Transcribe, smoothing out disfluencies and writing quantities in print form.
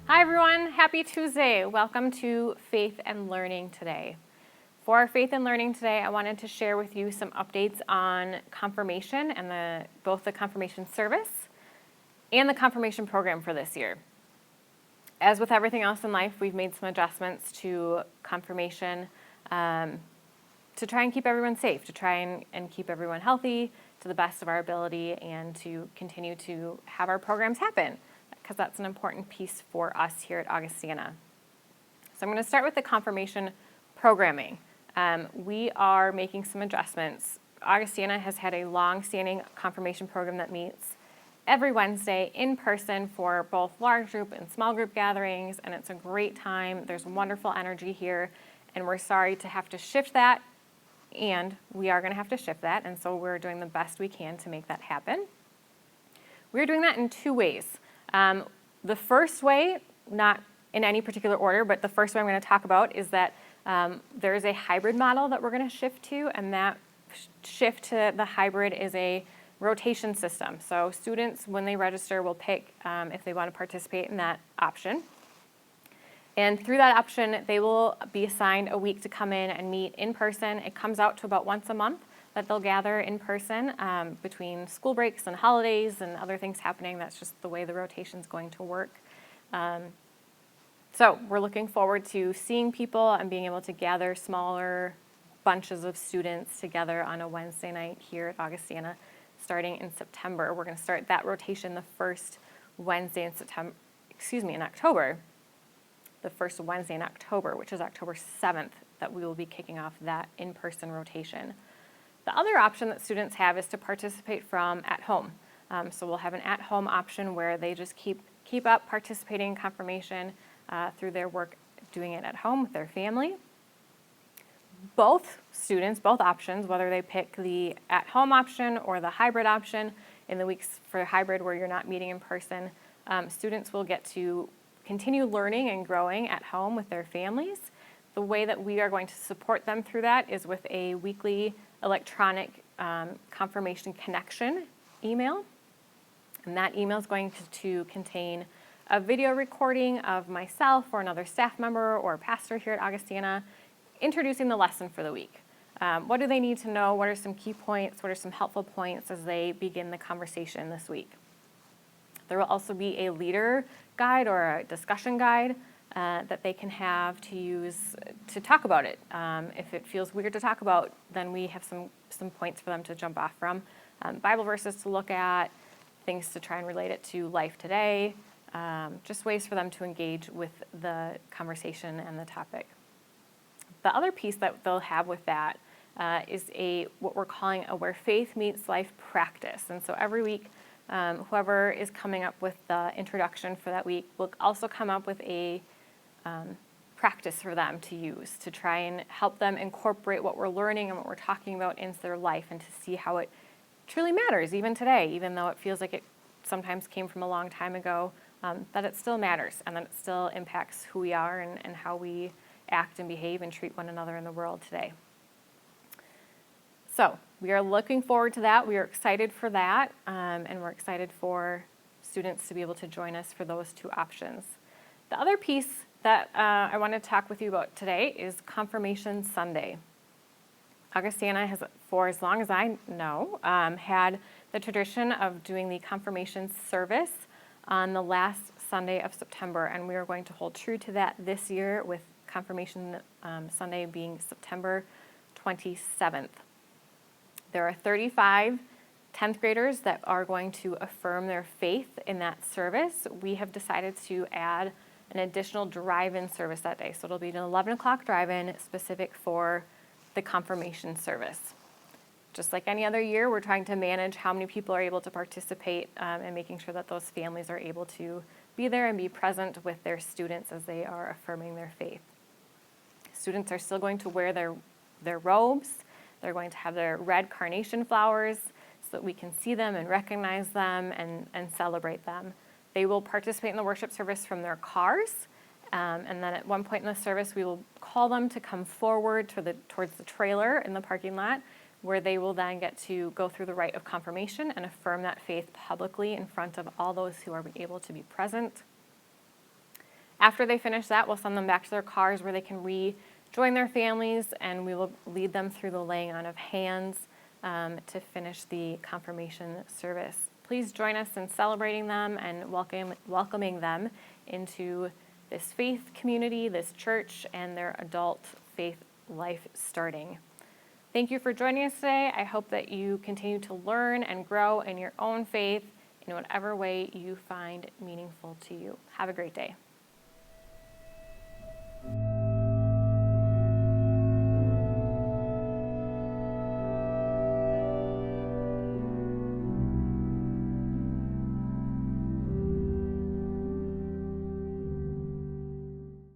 Hi everyone, happy Tuesday. Welcome to Faith and Learning today. For our Faith and Learning today, I wanted to share with you some updates on confirmation and both the confirmation service and the confirmation program for this year. As with everything else in life, we've made some adjustments to confirmation to try and keep everyone safe, to try and keep everyone healthy to the best of our ability, and to continue to have our programs happen, because that's an important piece for us here at Augustana. So I'm going to start with the confirmation programming. We are making some adjustments. Augustana has had a long-standing confirmation program that meets every Wednesday in person for both large group and small group gatherings, and it's a great time. There's wonderful energy here, and we're sorry to have to shift that, and we are going to have to shift that, and so we're doing the best we can to make that happen. We're doing that in two ways. The first way, not in any particular order, but the first way I'm going to talk about is that there is a hybrid model that we're going to shift to, and that shift to the hybrid is a rotation system. So students, when they register, will pick if they want to participate in that option. And through that option, they will be assigned a week to come in and meet in person. It comes out to about once a month that they'll gather in person between school breaks and holidays and other things happening. That's just the way the rotation's going to work. So we're looking forward to seeing people and being able to gather smaller bunches of students together on a Wednesday night here at Augustana starting in September. We're going to start that rotation the first Wednesday in October. The first Wednesday in October, which is October 7th, that we will be kicking off that in-person rotation. The other option that students have is to participate from at home. So we'll have an at-home option where they just keep up participating in confirmation through their work, doing it at home with their family. Both students, both options, whether they pick the at-home option or the hybrid option, in the weeks for hybrid where you're not meeting in person, students will get to continue learning and growing at home with their families. The way that we are going to support them through that is with a weekly electronic confirmation connection email. And that email is going to contain a video recording of myself or another staff member or pastor here at Augustana introducing the lesson for the week. What do they need to know? What are some key points? What are some helpful points as they begin the conversation this week? There will also be a leader guide or a discussion guide that they can have to use to talk about it. If it feels weird to talk about, then we have some points for them to jump off from. Bible verses to look at, things to try and relate it to life today, just ways for them to engage with the conversation and the topic. The other piece that they'll have with that is what we're calling a Where Faith Meets Life practice. And so every week, whoever is coming up with the introduction for that week will also come up with a practice for them to use to try and help them incorporate what we're learning and what we're talking about into their life, and to see how it truly matters even today, even though it feels like it sometimes came from a long time ago, that it still matters and that it still impacts who we are and how we act and behave and treat one another in the world today. So we are looking forward to that. We are excited for that, and we're excited for students to be able to join us for those two options. The other piece that I want to talk with you about today is Confirmation Sunday. Augustana has, for as long as I know, had the tradition of doing the confirmation service on the last Sunday of September, and we are going to hold true to that this year with Confirmation Sunday being September 27th. There are 35 10th graders that are going to affirm their faith in that service. We have decided to add an additional drive-in service that day. So it'll be an 11 o'clock drive-in specific for the confirmation service. Just like any other year, we're trying to manage how many people are able to participate and making sure that those families are able to be there and be present with their students as they are affirming their faith. Students are still going to wear their robes. They're going to have their red carnation flowers so that we can see them and recognize them and celebrate them. They will participate in the worship service from their cars, and then at one point in the service, we will call them to come forward towards the trailer in the parking lot, where they will then get to go through the rite of confirmation and affirm that faith publicly in front of all those who are able to be present. After they finish that, we'll send them back to their cars where they can rejoin their families, and we will lead them through the laying on of hands to finish the confirmation service. Please join us in celebrating them and welcoming them into this faith community, this church, and their adult faith life starting. Thank you for joining us today. I hope that you continue to learn and grow in your own faith in whatever way you find meaningful to you. Have a great day.